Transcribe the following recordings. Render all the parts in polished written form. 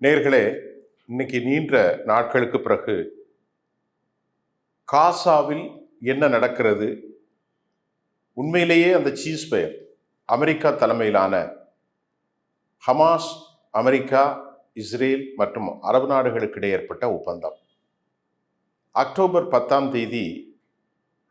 நேயர்களே, இன்னைக்கு நீண்ட நாட்களுக்கு பிறகு காசாவில் என்ன நடக்கிறது, உண்மையிலேயே அந்த சீஸ் ஃபயர் அமெரிக்கா தலைமையிலான ஹமாஸ், அமெரிக்கா, இஸ்ரேல் மற்றும் அரபு நாடுகளுக்கிடையே ஏற்பட்ட ஒப்பந்தம். அக்டோபர் 10ஆம் தேதி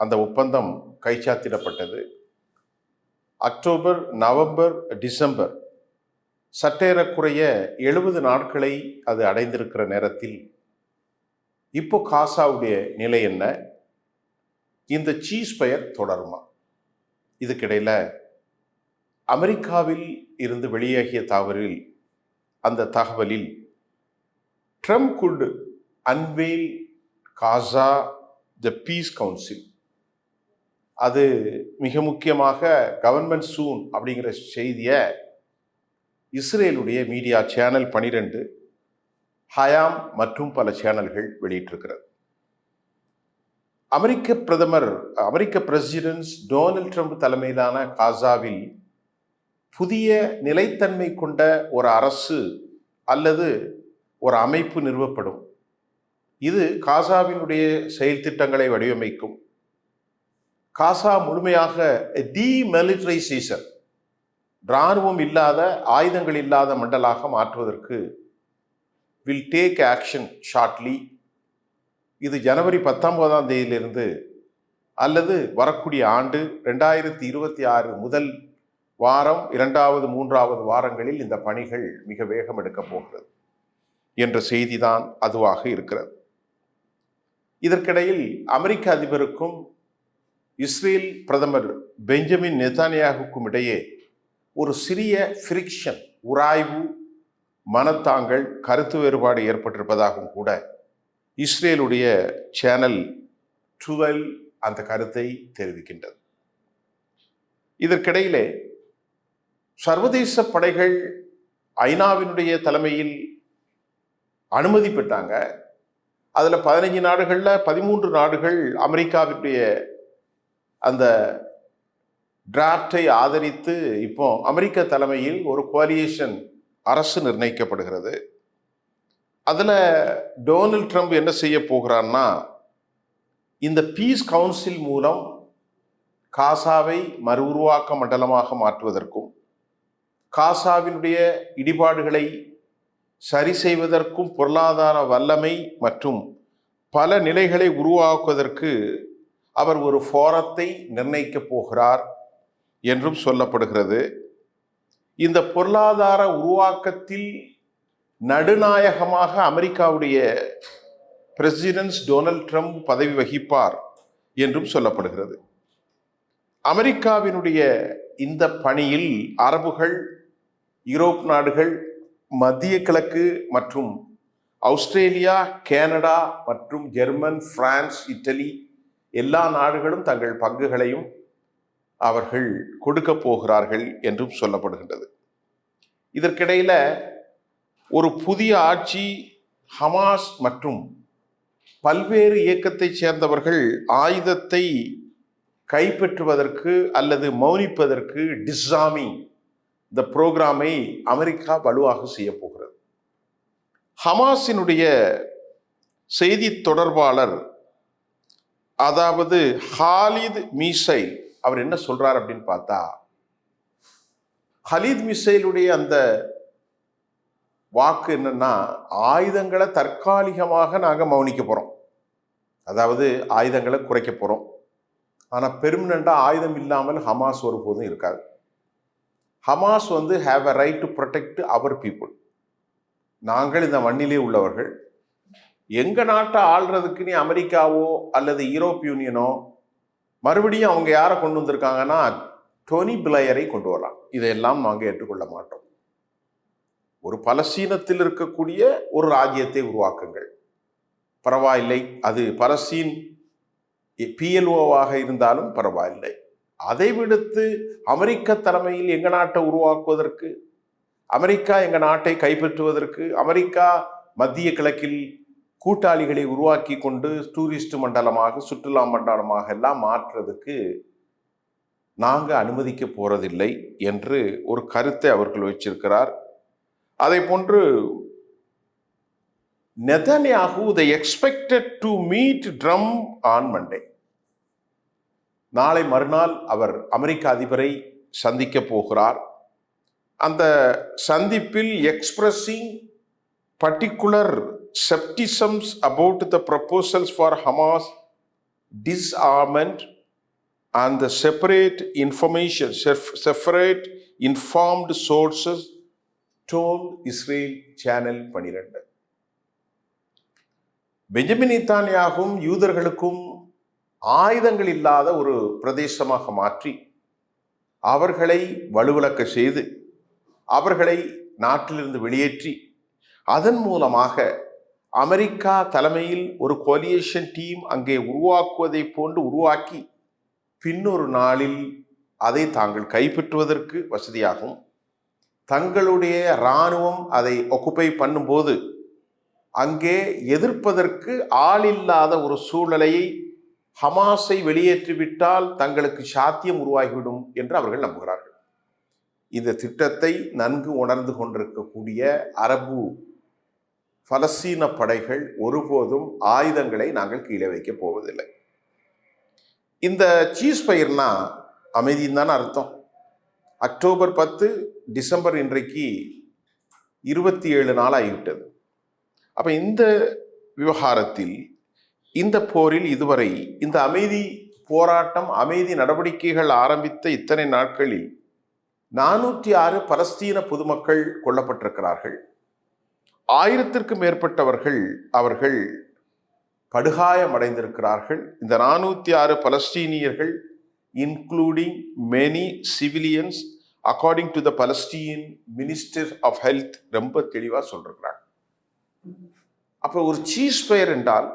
அந்த ஒப்பந்தம் கைச்சாத்திடப்பட்டது. அக்டோபர், நவம்பர், டிசம்பர் சற்றேறக்குறைய 70 நாட்களை அது அடைந்திருக்கிற நேரத்தில் இப்போ காசாவுடைய நிலை என்ன? இந்த சீஸ் ஃபயர் தொடருமா? இதுக்கிடையில் அமெரிக்காவில் இருந்து வெளியாகிய அந்த தகவலில் Trump good unveil Gaza the piece council, அது மிக முக்கியமாக கவர்மெண்ட் சூன் அப்படிங்கிற செய்தியை இஸ்ரேலுடைய மீடியா சேனல் 12, ஹயாம் மற்றும் பல சேனல்கள் வெளியிட்டிருக்கிறது. அமெரிக்க பிரசிடென்ட் டொனால்ட் ட்ரம்ப் தலைமையிலான காசாவில் புதிய நிலைத்தன்மை கொண்ட ஒரு அரசு அல்லது ஒரு அமைப்பு நிறுவப்படும். இது காசாவினுடைய செயல் திட்டங்களை வடிவமைக்கும். காசா முழுமையாக டீமிலிட்டரைசேஷன், இராணுவம் இல்லாத, ஆயுதங்கள் இல்லாத மண்டலாக மாற்றுவதற்கு வில் டேக் ஆக்ஷன் ஷார்ட்லி. இது ஜனவரி 19ஆம் தேதியிலிருந்து அல்லது வரக்கூடிய ஆண்டு 2026 முதல் வாரம், 2வது 3வது வாரங்களில் இந்த பணிகள் மிக வேகம் எடுக்கப் போகிறது என்ற செய்திதான் அதுவாக இருக்கிறது. இதற்கிடையில் அமெரிக்க அதிபருக்கும் இஸ்ரேல் பிரதமர் பெஞ்சமின் நெதன்யாகுவுக்கும் இடையே ஒரு சிறிய ஃப்ரிக்ஷன், உராய்வு, மனத்தாங்கல், கருத்து வேறுபாடு ஏற்பட்டிருப்பதாகவும் கூட இஸ்ரேலுடைய சேனல் 12 அந்த கருத்தை தெரிவிக்கின்றது. இதற்கிடையிலே சர்வதேச படைகள் ஐநாவினுடைய தலைமையில் அனுமதி பெற்றாங்க. அதில் 15 நாடுகளில் 13 நாடுகள் அமெரிக்காவினுடைய அந்த டிராப்டை ஆதரித்து இப்போ அமெரிக்க தலைமையில் ஒரு கோலியேஷன் அரசு நிர்ணயிக்கப்படுகிறது. அதில் டொனால்ட் ட்ரம்ப் என்ன செய்ய போகிறான்னா, இந்த பீஸ் கவுன்சில் மூலம் காசாவை மறு உருவாக்க மண்டலமாக மாற்றுவதற்கும், காசாவினுடைய இடிபாடுகளை சரி செய்வதற்கும், பொருளாதார வல்லமை மற்றும் பல நிலைகளை உருவாக்குவதற்கு அவர் ஒரு ஃபோரத்தை நிர்ணயிக்கப் போகிறார் என்றும் சொல்லப்படுகிறது. இந்த பொருளாதார உருவாக்கத்தில் நடுநாயகமாக அமெரிக்காவுடைய பிரசிடென்ட் டொனால்ட் ட்ரம்ப் பதவி வகிப்பார் என்றும் சொல்லப்படுகிறது. அமெரிக்காவினுடைய இந்த பணியில் அரபுகள், யூரோப் நாடுகள், மத்திய கிழக்கு மற்றும் ஆஸ்திரேலியா, கனடா மற்றும் ஜெர்மன், பிரான்ஸ், இட்டலி எல்லா நாடுகளும் தங்கள் பங்குகளையும் அவர்கள் கொடுக்க போகிறார்கள் என்றும் சொல்லப்படுகின்றது. இதற்கிடையில் ஒரு புதிய ஆட்சி, ஹமாஸ் மற்றும் பல்வேறு இயக்கத்தை சேர்ந்தவர்கள் ஆயுதத்தை கைப்பற்றுவதற்கு அல்லது மௌனிப்பதற்கு டிஸ்ஆர்மிங் இந்த புரோகிராமை அமெரிக்கா வலுவாக செய்ய போகிறது. ஹமாஸினுடைய செய்தி தொடர்பாளர், அதாவது ஹாலித் மீசைல், அவர் என்ன சொல்றார் அப்படின்னு பார்த்தா, ஹலீத் மிசைலுடைய அந்த வாக்கு என்னன்னா, ஆயுதங்களை தற்காலிகமாக நாங்கள் மௌனிக்க போறோம், அதாவது ஆயுதங்களை குறைக்க போறோம். ஆனால் பெர்மனண்டா ஆயுதம் இல்லாமல் ஹமாஸ் ஒருபோதும் இருக்காது. Hamas have a right to protect our people. நாங்கள் இந்த மண்ணிலே உள்ளவர்கள், எங்க நாட்டை ஆள்றதுக்கு நீ அமெரிக்காவோ அல்லது யூரோப் யூனியனோ மறுபடியும் அவங்க யாரை கொண்டு வந்திருக்காங்கன்னா டோனி பிளேயரை கொண்டு வரலாம். இதையெல்லாம் நாங்கள் ஏற்றுக்கொள்ள மாட்டோம். ஒரு பலஸ்தீனத்தில் இருக்கக்கூடிய ஒரு ராஜ்யத்தை உருவாக்குங்கள், பரவாயில்லை. அது பலஸ்தீன் PLOவாக இருந்தாலும் பரவாயில்லை. அதை விடுத்து அமெரிக்க தலைமையில் எங்க நாட்டை உருவாக்குவதற்கு, அமெரிக்கா எங்க நாட்டை கைப்பற்றுவதற்கு, அமெரிக்கா மத்திய கிழக்கில் கூட்டாளிகளை உருவாக்கி கொண்டு டூரிஸ்ட் மண்டலமாக, சுற்றுலா மண்டலமாக எல்லாம் மாற்றுறதுக்கு நாங்கள் அனுமதிக்க போறதில்லை என்று ஒரு கருத்தை அவர்கள் வச்சிருக்கிறார். அதை போன்று Netanyahu, they expected to meet Trump on Monday. நாளை மறுநாள் அவர் அமெரிக்க அதிபரை சந்திக்க போகிறார். அந்த சந்திப்பில் expressing particular skepticisms about the proposals for Hamas disarmament and the separate informed sources told Israel Channel 12. Benjamin நேதன்யாகும் யூதர்களுக்கும் ஆயுதங்கள் இல்லாத ஒரு பிரதேசமாக மாற்றி அவர்களை வலுவிழக்க செய்து அவர்களை நாட்டிலிருந்து வெளியேற்றி அதன் மூலமாக அமெரிக்கா தலைமையில் ஒரு கோலியேஷன் டீம் அங்கே உருவாக்குவதை போன்று உருவாக்கி பின்னொரு நாளில் அதை தாங்கள் கைப்பற்றுவதற்கு வசதியாகும். தங்களுடைய இராணுவம் அதை ஒக்குப்பை பண்ணும்போது அங்கே எதிர்ப்பதற்கு ஆளில்லாத ஒரு சூழ்நிலையை ஹமாஸை வெளியேற்றிவிட்டால் தங்களுக்கு சாத்தியம் உருவாகிவிடும் என்று அவர்கள் நம்புகிறார்கள். இந்த திட்டத்தை நன்கு உணர்ந்து கொண்டிருக்கக்கூடிய அரபு பலஸ்தீன படைகள் ஒருபோதும் ஆயுதங்களை நாங்கள் கீழே வைக்கப் போவதில்லை. இந்த சீஸ்ஃபயர்னா அமைதின்னு தானே அர்த்தம். அக்டோபர் 10 டிசம்பர் இன்றைக்கு 27 நாள் ஆகிவிட்டது. அப்ப இந்த விவகாரத்தில் இந்த போரில் இதுவரை இந்த அமைதி போராட்டம் அமைதி நடவடிக்கைகள் ஆரம்பித்த இத்தனை நாட்களில் 406 பலஸ்தீன பொதுமக்கள் கொல்லப்பட்டிருக்கிறார்கள். 1000க்கும் மேற்பட்டவர்கள் அவர்கள் படுகாயமடைந்திருக்கிறார்கள். இந்த 406 பலஸ்தீனியர்கள் including many civilians according to the Palestine minister of health ரொம்ப தெளிவாக சொல்றாங்க. அப்போ ஒரு சீஸ்ஃபயர் என்றால்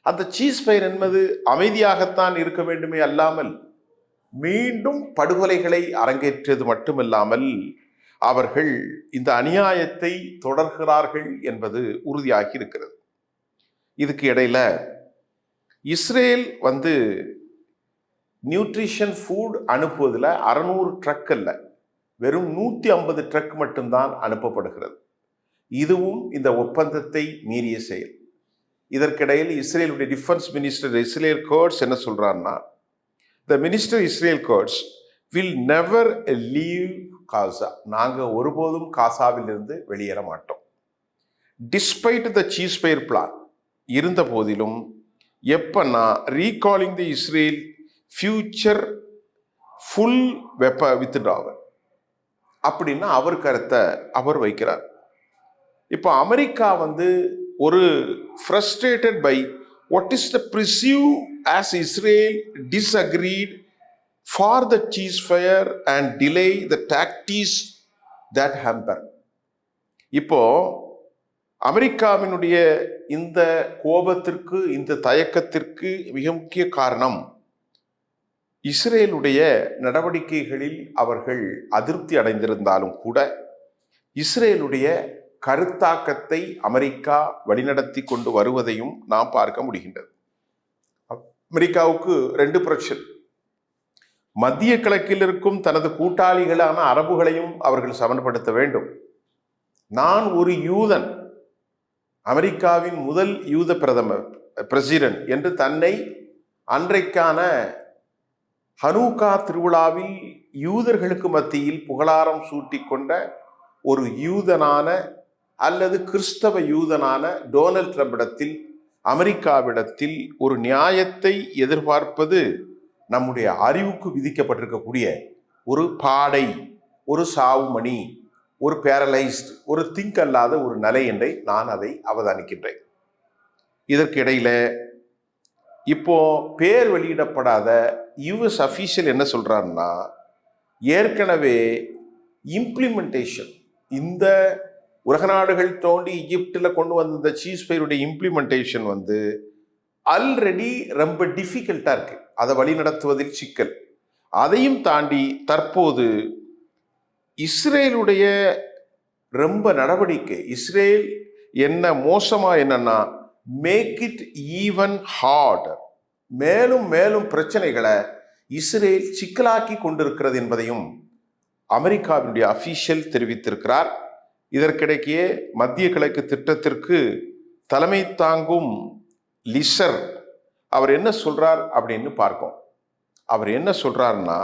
அந்த சீஸ்ஃபயர் என்பது அமைதியாகத்தான் இருக்க வேண்டுமே அல்லாமல் மீண்டும் படுகொலைகளை அரங்கேற்றது மட்டுமில்லாமல் அவர்கள் இந்த அநியாயத்தை தொடர்கிறார்கள் என்பது உறுதியாகி இருக்கிறது. இதுக்கு இடையில இஸ்ரேல் நியூட்ரிஷன் ஃபுட் அனுப்புவதில் 600 ட்ரக் அல்ல, வெறும் 150 ட்ரக் மட்டும்தான் அனுப்பப்படுகிறது. இதுவும் இந்த ஒப்பந்தத்தை மீறிய செயல். இதற்கிடையில் இஸ்ரேலுடைய டிஃபென்ஸ் மினிஸ்டர் இஸ்ரேல் கர்ட்ஸ் என்ன சொல்றாருன்னா, the minister Israel Katz will never leave Gaza, நாங்கள் ஒருபோதும் காசாவில் இருந்து வெளியேற மாட்டோம். டிஸ்பைட் த சீஸ்ஃபயர் பிளான் இருந்த போதிலும் எப்பன்னா recalling the Israel future full withdrawal அப்படின்னா அவர் கருத்தை அவர் வைக்கிறார். இப்போ அமெரிக்கா ஒரு frustrated by what is the perceive as Israel disagreed for the ceasefire and delay the tactics that hamper. இப்போ அமெரிக்காவினுடைய இந்த கோபத்திற்கு இந்த தயக்கத்திற்கு மிக முக்கிய காரணம் இஸ்ரேலுடைய நடவடிக்கைகளில் அவர்கள் அதிருப்தி அடைந்திருந்தாலும் கூட இஸ்ரேலுடைய கருத்தாக்கத்தை அமெரிக்கா வழிநடத்தி கொண்டு வருவதையும் நாம் பார்க்க முடிகின்றது. அமெரிக்காவுக்கு 2 பிரச்சனை. மத்திய கிழக்கில் இருக்கும் தனது கூட்டாளிகளான அரபுகளையும் அவர்கள் சமன்படுத்த வேண்டும். நான் ஒரு யூதன், அமெரிக்காவின் முதல் யூத பிரசிடென்ட் என்று தன்னை அன்றைக்கான ஹனூகா திருவிழாவில் யூதர்களுக்கு மத்தியில் புகழாரம் சூட்டி கொண்ட ஒரு யூதனான அல்லது கிறிஸ்தவ யூதனான டொனால்ட் ட்ரம்பிடத்தில் அமெரிக்காவிடத்தில் ஒரு நியாயத்தை எதிர்பார்ப்பது நம்முடைய அறிவுக்கு விதிக்கப்பட்டிருக்கக்கூடிய ஒரு பாடை, ஒரு சாவுமணி, ஒரு பேரலைஸ்ட், ஒரு திங்க் அல்லாத ஒரு நிலை என்றை நான் அதை அவதானிக்கின்றேன். இதற்கு இடையில இப்போ பேர் வெளியிடப்படாத யுஎஸ் அஃபீஷியல் என்ன சொல்றாருன்னா, ஏற்கனவே இம்ப்ளிமெண்டேஷன் இந்த உலக நாடுகள் தோண்டி எகிப்தில் கொண்டு வந்த சீஸ்ஃபயருடைய இம்ப்ளிமெண்டேஷன் ஆல்ரெடி ரொம்ப டிஃபிகல்ட்டாக இருக்கு. அதை வழி நடத்துவதில் சிக்கல். அதையும் தாண்டி தற்போது இஸ்ரேலுடைய ரொம்ப நடவடிக்கை, இஸ்ரேல் என்ன மோசமா என்னன்னா மேக் இட் ஈவன் ஹார்டர், மேலும் மேலும் பிரச்சனைகளை இஸ்ரேல் சிக்கலாக்கி கொண்டிருக்கிறது என்பதையும் அமெரிக்காவினுடைய அஃபீஷியல் தெரிவித்திருக்கிறார். இதற்கிடையே மத்திய கிழக்கு திட்டத்திற்கு தலைமை தாங்கும் லிசர் அவர் என்ன சொல்றார் அப்படின்னு பார்ப்போம். அவர் என்ன சொல்றாருன்னா,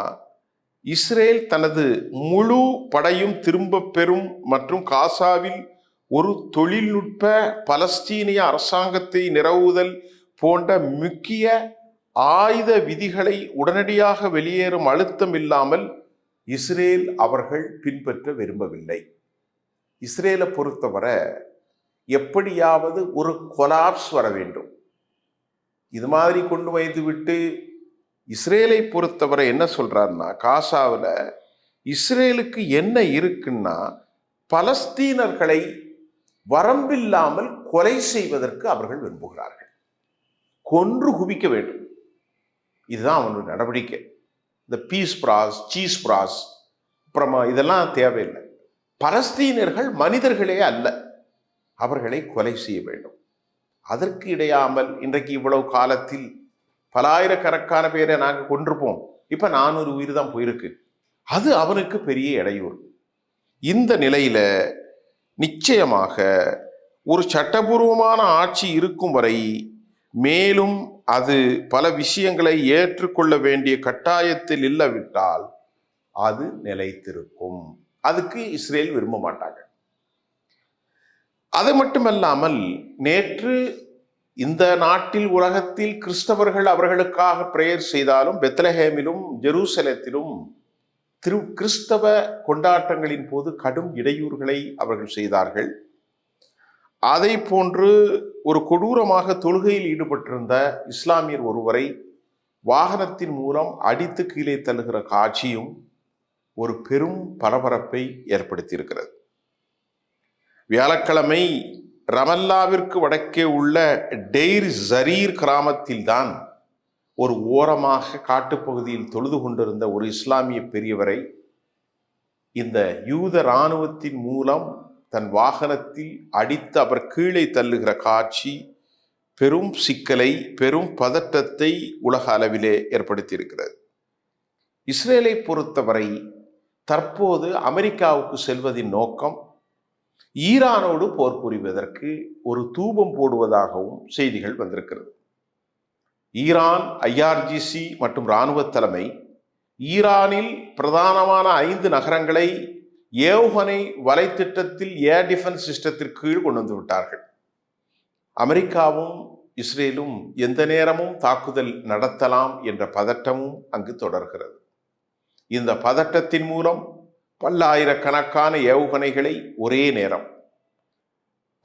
இஸ்ரேல் தனது முழு படையும் திரும்ப பெறும் மற்றும் காசாவில் ஒரு தொழில்நுட்ப பலஸ்தீனிய அரசாங்கத்தை நிறுவுதல் போன்ற முக்கிய ஆயுத விதிகளை உடனடியாக வெளியேறும் அழுத்தம் இல்லாமல் இஸ்ரேல் அவர்கள் பின்பற்ற விரும்பவில்லை. இஸ்ரேலை பொறுத்தவரை எப்படியாவது ஒரு கொலாப்ஸ் வர வேண்டும். இது மாதிரி கொண்டு வைத்து விட்டு இஸ்ரேலை பொறுத்தவரை என்ன சொல்றாருன்னா, காசாவில் இஸ்ரேலுக்கு என்ன இருக்குன்னா, பலஸ்தீனர்களை வரம்பில்லாமல் கொலை செய்வதற்கு அவர்கள் விரும்புகிறார்கள். கொன்று குவிக்க வேண்டும். இதுதான் அவனுடைய நடவடிக்கை. இந்த பீஸ் பிராஸ், சீஸ் பிராஸ், அப்புறமா இதெல்லாம் தேவையில்லை. பலஸ்தீனர்கள் மனிதர்களே அல்ல, அவர்களை கொலை செய்ய வேண்டும். அதற்கு இடையாமல் இன்றைக்கு இவ்வளவு காலத்தில் பலாயிரக்கணக்கான பேரை நாங்கள் கொண்டிருப்போம். இப்ப 400 உயிர் தான் போயிருக்கு. அது அவனுக்கு பெரிய இடையூறு. இந்த நிலையில நிச்சயமாக ஒரு சட்டபூர்வமான ஆட்சி இருக்கும் வரை மேலும் அது பல விஷயங்களை ஏற்றுக்கொள்ள வேண்டிய கட்டாயத்தில் இல்லாவிட்டால் அது நிலைத்திருக்கும். அதுக்கு இஸ்ரேல் விரும்ப மாட்டாங்க. அது மட்டுமல்லாமல் நேற்று இந்த நாட்டில் உலகத்தில் கிறிஸ்தவர்கள் அவர்களுக்காக பிரேயர் செய்தாலும் பெத்லஹேமிலும் ஜெருசலேத்திலும் கிறிஸ்தவ கொண்டாட்டங்களின் போது கடும் இடையூறுகளை அவர்கள் செய்தார்கள். அதை போன்று ஒரு கொடூரமாக தொழுகையில் ஈடுபட்டிருந்த இஸ்லாமியர் ஒருவரை வாகனத்தின் மூலம் அடித்து கீழே தள்ளுகிற காட்சியும் ஒரு பெரும் பரபரப்பை ஏற்படுத்தியிருக்கிறது. வியாழக்கிழமை ரமல்லாவிற்கு வடக்கே உள்ள டெய்ர் ஜரீர் கிராமத்தில் தான் ஒரு ஓரமாக காட்டுப்பகுதியில் தொழுது கொண்டிருந்த ஒரு இஸ்லாமிய பெரியவரை இந்த யூத இராணுவத்தின் மூலம் தன் வாகனத்தில் அடித்து அவர் கீழே தள்ளுகிற காட்சி பெரும் சிக்கலை, பெரும் பதட்டத்தை உலக அளவிலே ஏற்படுத்தியிருக்கிறது. இஸ்ரேலை பொறுத்தவரை தற்போது அமெரிக்காவுக்கு செல்வதின் நோக்கம் ஈரானோடு போர் புரிவதற்கு ஒரு தூபம் போடுவதாகவும் செய்திகள் வந்திருக்கிறது. ஈரான் IRGC மற்றும் இராணுவ தலைமை ஈரானில் பிரதானமான 5 நகரங்களை ஏவுகணை வலைத்திட்டத்தில் ஏர் டிஃபென்ஸ் சிஸ்டத்திற்கு கீழ் கொண்டு வந்து விட்டார்கள். அமெரிக்காவும் இஸ்ரேலும் எந்த நேரமும் தாக்குதல் நடத்தலாம் என்ற பதட்டமும் அங்கு தொடர்கிறது. இந்த பதட்டத்தின் மூலம் பல்லாயிரக்கணக்கான ஏவுகணைகளை ஒரே நேரம்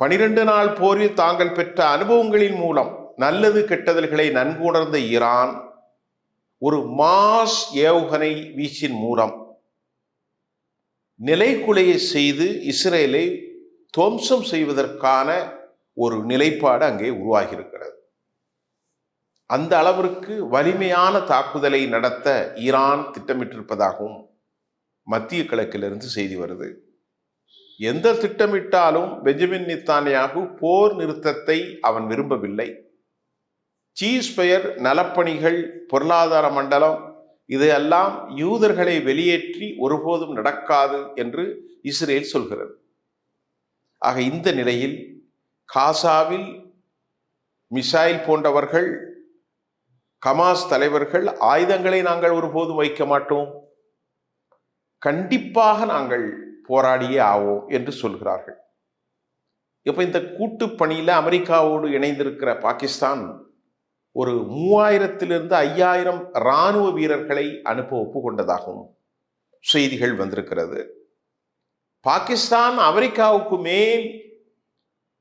12 நாள் போரில் தாங்கள் பெற்ற அனுபவங்களின் மூலம் நல்லது கெட்டதல்களை நன்கு உணர்ந்த ஈரான் ஒரு மாஸ் ஏவுகணை வீச்சின் மூலம் நிலைக்குலையை செய்து இஸ்ரேலை துவம்சம் செய்வதற்கான ஒரு நிலைப்பாடு அங்கே உருவாகியிருக்கிறது. அந்த அளவிற்கு வலிமையான தாக்குதலை நடத்த ஈரான் திட்டமிட்டிருப்பதாகவும் மத்திய கிழக்கிலிருந்து செய்தி வருது. எந்த திட்டமிட்டாலும் பெஞ்சமின் நெத்தன்யாகு போர் நிறுத்தத்தை அவன் விரும்பவில்லை. சீஸ்ஃபயர், நலப்பணிகள், பொருளாதார மண்டலம் இதையெல்லாம் யூதர்களை வெளியேற்றி ஒருபோதும் நடக்காது என்று இஸ்ரேல் சொல்கிறது. ஆக இந்த நிலையில் காசாவில் மிசைல் போன்றவர்கள், ஹமாஸ் தலைவர்கள் ஆயுதங்களை நாங்கள் ஒருபோதும் வைக்க மாட்டோம், கண்டிப்பாக நாங்கள் போராடியே ஆவோம் என்று சொல்கிறார்கள். இப்ப இந்த கூட்டு பணியில அமெரிக்காவோடு இணைந்திருக்கிற பாகிஸ்தான் ஒரு 3000 to 5000 இராணுவ வீரர்களை அனுப்ப ஒப்புக்கொண்டதாகவும் செய்திகள் வந்திருக்கிறது. பாகிஸ்தான் அமெரிக்காவுக்கு மேல்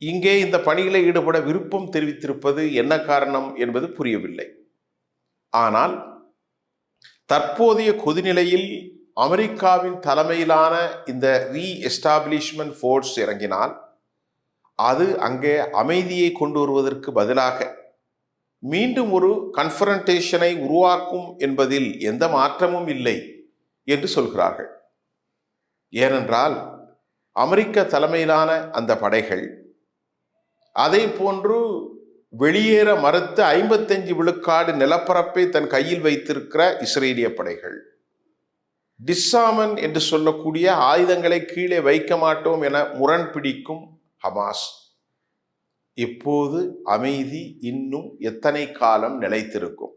இங்கே இந்த பணிகளை ஈடுபட விருப்பம் தெரிவித்திருப்பது என்ன காரணம் என்பது புரியவில்லை. ஆனால் தற்போதைய கொதிநிலையில் அமெரிக்காவின் தலைமையிலான இந்த ரீஎஸ்டாப்ளிஷ்மெண்ட் ஃபோர்ஸ் இறங்கினால் அது அங்கே அமைதியை கொண்டு வருவதற்கு பதிலாக மீண்டும் ஒரு கன்ஃபரன்டேஷனை உருவாக்கும் என்பதில் எந்த மாற்றமும் இல்லை என்று சொல்கிறார்கள். ஏனென்றால் அமெரிக்க தலைமையிலான அந்த படைகள் அதை போன்று வெளியேற மறுத்து 55 விழுக்காடு நிலப்பரப்பை தன் கையில் வைத்திருக்கிற இஸ்ரேலிய படைகள், டிஸ்ஆர்மன் என்று சொல்லக்கூடிய ஆயுதங்களை கீழே வைக்க மாட்டோம் என முரண் பிடிக்கும் ஹமாஸ், இப்போது அமைதி இன்னும் எத்தனை காலம் நிலைத்திருக்கும்?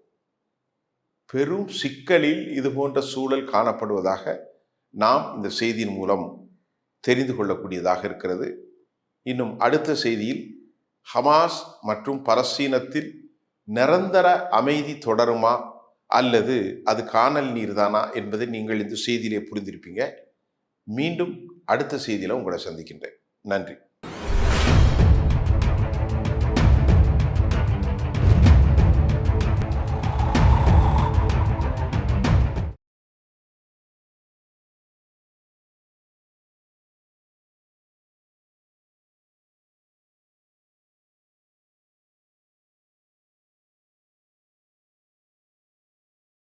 பெரும் சிக்கலில் இது போன்ற சூழல் காணப்படுவதாக நாம் இந்த செய்தியின் மூலம் தெரிந்து கொள்ளக்கூடியதாக இருக்கிறது. இன்னும் அடுத்த செய்தியில் ஹமாஸ் மற்றும் பலஸ்தீனத்தில் நிரந்தர அமைதி தொடருமா அல்லது அது காணல் நீர்தானா என்பதை நீங்கள் இந்த செய்தியிலே புரிந்திருப்பீங்க. மீண்டும் அடுத்த செய்தியில் உங்களை சந்திக்கின்றேன். நன்றி.